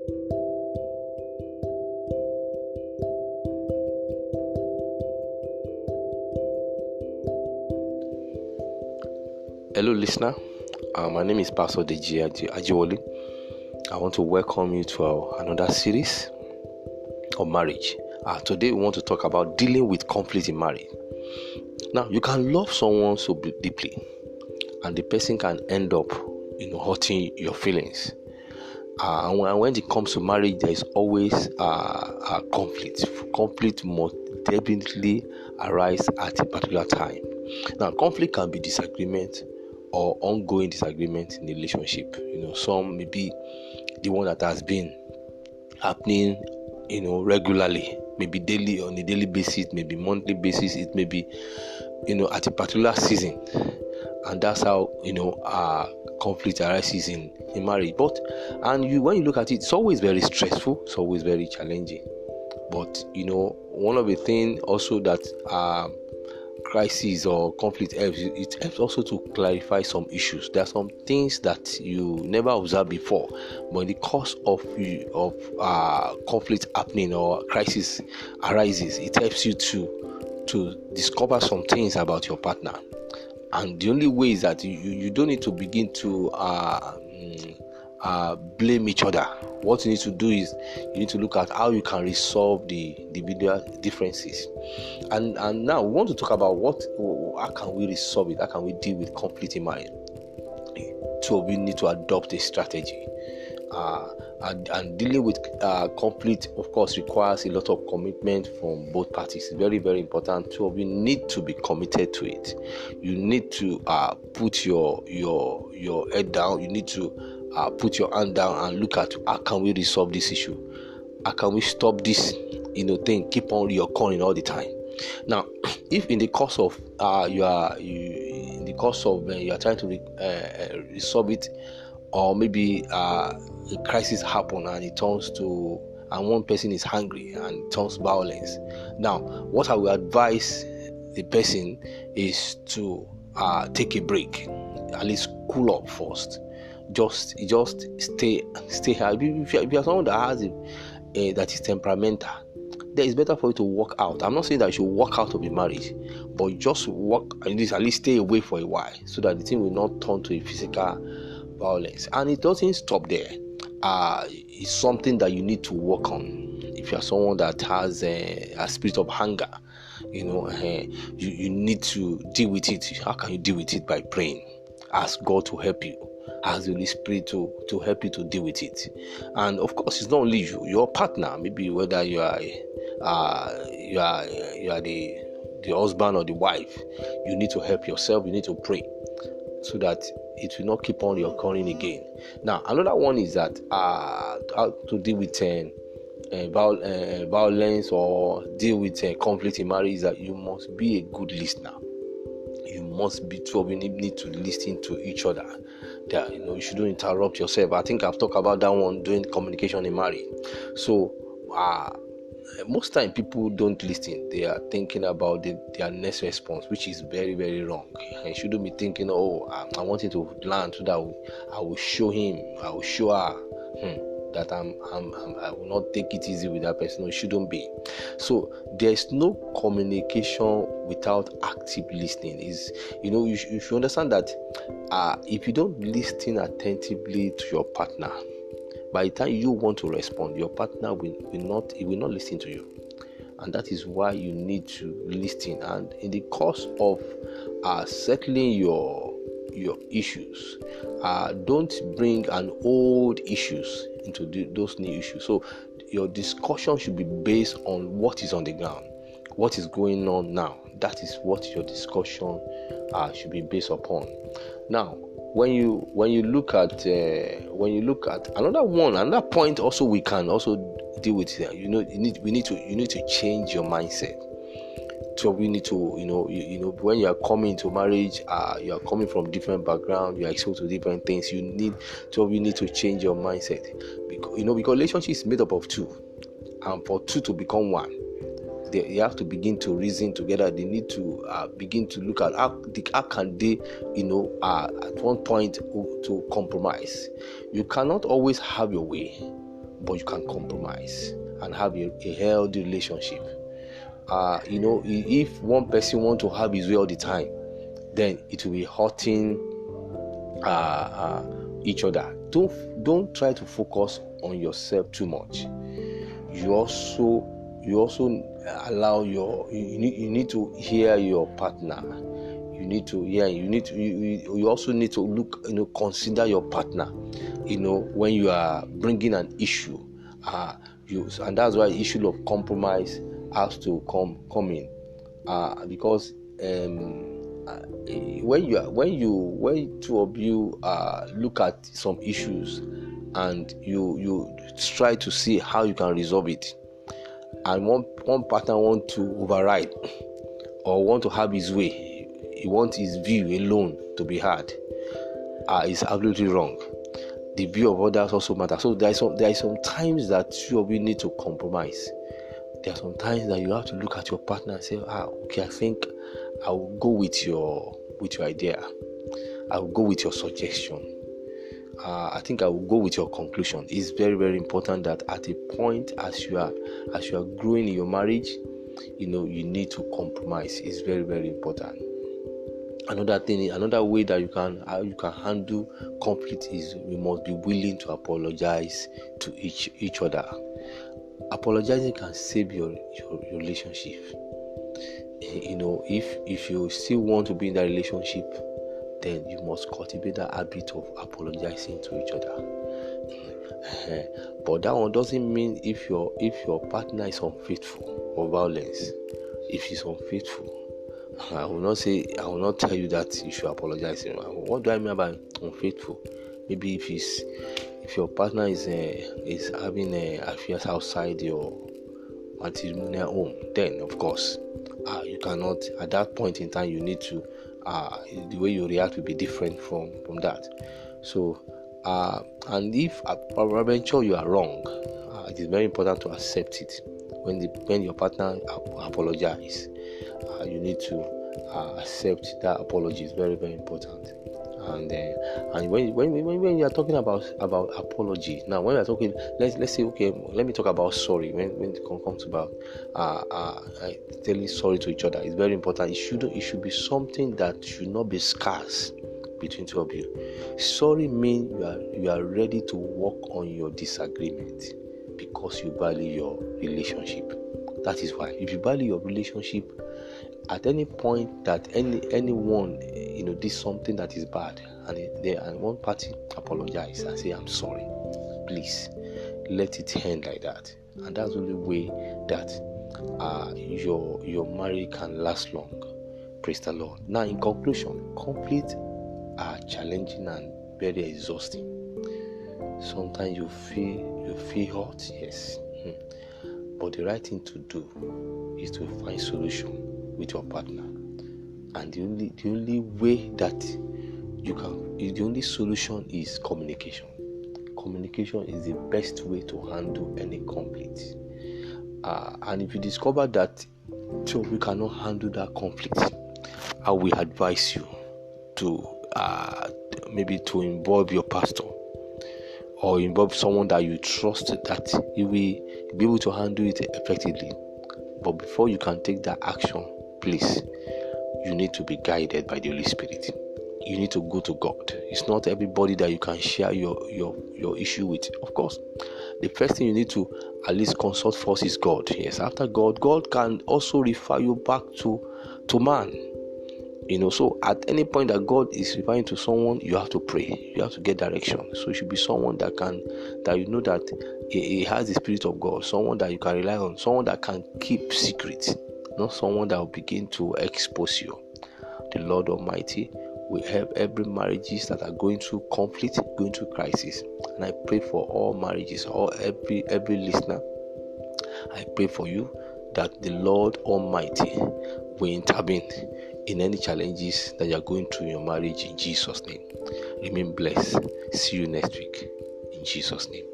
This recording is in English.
Hello, listener. My name is Pastor Deji Ajiwole. I want to welcome you to another series of marriage. Today, we want to talk about dealing with conflict in marriage. Now, you can love someone so deeply, and the person can end up, hurting your feelings. And when it comes to marriage, there is always a conflict. Conflict must definitely arise at a particular time. Now, conflict can be disagreement or ongoing disagreement in the relationship. Some may be the one that has been happening, regularly, maybe daily, on a daily basis, maybe monthly basis, it may be, at a particular season, and that's how conflict arises in marriage. When you look at it, it's always very stressful, it's always very challenging. But one of the things also that crisis or conflict helps, it helps also to clarify some issues. There are some things that you never observed before, but in the course of conflict happening or crisis arises, it helps you to discover some things about your partner. And the only way is that you don't need to begin to blame each other. What you need to do is you need to look at how you can resolve the individual differences. And now we want to talk about how can we resolve it? How can we deal with conflict in marriage? So we need to adopt a strategy. And dealing with conflict, of course, requires a lot of commitment from both parties. It's very, very important. So we need to be committed to it. You need to put your head down. You need to put your hand down and look at how can we resolve this issue. How can we stop this thing keep on reoccurring all the time? Now, if in the course of you are trying to resolve it, or maybe a crisis happen and one person is hungry and it turns violence. Now, what I will advise the person is to take a break, at least cool up first. Just stay high. If you are someone that that is temperamental, then it's better for you to walk out. I'm not saying that you should walk out of the marriage, but just walk, at least stay away for a while, so that the thing will not turn to a physical violence. And it doesn't stop there. It's something that you need to work on. If you are someone that has a spirit of hunger, you need to deal with it. How can you deal with it? By praying. Ask God to help you. Ask the Holy Spirit to help you to deal with it. And of course, it's not only you, your partner. Maybe whether you are the husband or the wife, you need to help yourself. You need to pray so that it will not keep on reoccurring again. Now, another one is that how to deal with violence or deal with conflict in marriage is that you must be a good listener. You must be need to listen to each other. You shouldn't interrupt yourself. I think I've talked about that one during communication in marriage. So most time people don't listen. They are thinking about their next response, which is very, very wrong. You shouldn't be thinking, I want him to learn so that I will show him, I will show her that I will not take it easy with that person. It shouldn't be. So there's no communication without active listening. You should understand that if you don't listen attentively to your partner, by the time you want to respond, your partner will not listen to you. And that is why you need to listen. And in the course of settling your issues, don't bring an old issues into those new issues. So your discussion should be based on what is on the ground, what is going on now. That is what your discussion should be based upon. Now, when you look at another point, also we can also deal with it. You need to change your mindset. So we need to, when you are coming into marriage, you are coming from different background, you are exposed to different things. You need to change your mindset, because relationship is made up of two, and for two to become one, they have to begin to reason together. They need to begin to look at how can they, at one point to compromise. You cannot always have your way, but you can compromise and have a healthy relationship. If one person want to have his way all the time, then it will be hurting each other. Don't try to focus on yourself too much. You also allow you need to hear your partner. You also need to look, consider your partner, when you are bringing an issue, and that's why the issue of compromise has to come in, because when two of you look at some issues and you try to see how you can resolve it, and one partner want to override or want to have his way, he wants his view alone to be heard, is absolutely wrong. The view of others also matters. So there are some times that two of you need to compromise. There are some times that you have to look at your partner and say, okay, I think I will go with your idea. I will go with your suggestion. I think I will go with your conclusion. It's very, very important that at a point as you are growing in your marriage, you need to compromise. It's very, very important. Another way that you can handle conflict is you must be willing to apologize to each other. Apologizing can save your relationship. If you still want to be in that relationship, then you must cultivate that habit of apologizing to each other. But that one doesn't mean if your partner is unfaithful or violence. If he's unfaithful, I will not tell you that you should apologize. What do I mean by unfaithful? Maybe if your partner is having affairs outside your matrimonial home, then of course you cannot. At that point in time, you need to the way you react will be different from that. So and if eventually you are wrong, it is very important to accept it. When your partner apologizes, you need to accept that apology. Is very, very important. And when you are talking about apology, now when we are talking, let's say, okay, let me talk about sorry. When it comes about telling sorry to each other, it's very important. It should be something that should not be scarce between two of you. Sorry means you are ready to work on your disagreement because you value your relationship. That is why, if you value your relationship, at any point that anyone did something that is bad, and one party apologize and say, I'm sorry, please let it end like that. And that's the only way that your marriage can last long. Praise the Lord. Now, in conclusion, conflicts are challenging and very exhausting. Sometimes you feel hurt, yes, but the right thing to do is to find solution with your partner. And the only way that the only solution is communication. Communication is the best way to handle any conflict. And if you discover that two of you cannot handle that conflict, I will advise you to maybe to involve your pastor or involve someone that you trust that he will be able to handle it effectively. But before you can take that action, please, you need to be guided by the Holy Spirit. You need to go to God. It's not everybody that you can share your issue with. Of course, the first thing you need to at least consult first is God. Yes, after God can also refer you back to man. So at any point that God is referring to someone, you have to pray. You have to get direction. So it should be someone that he has the Spirit of God, someone that you can rely on, someone that can keep secrets, not someone that will begin to expose you. The Lord Almighty will help every marriages that are going through conflict, going through crisis. And I pray for all marriages, every listener. I pray for you that the Lord Almighty will intervene in any challenges that you are going through in your marriage in Jesus' name. Remain blessed. See you next week in Jesus' name.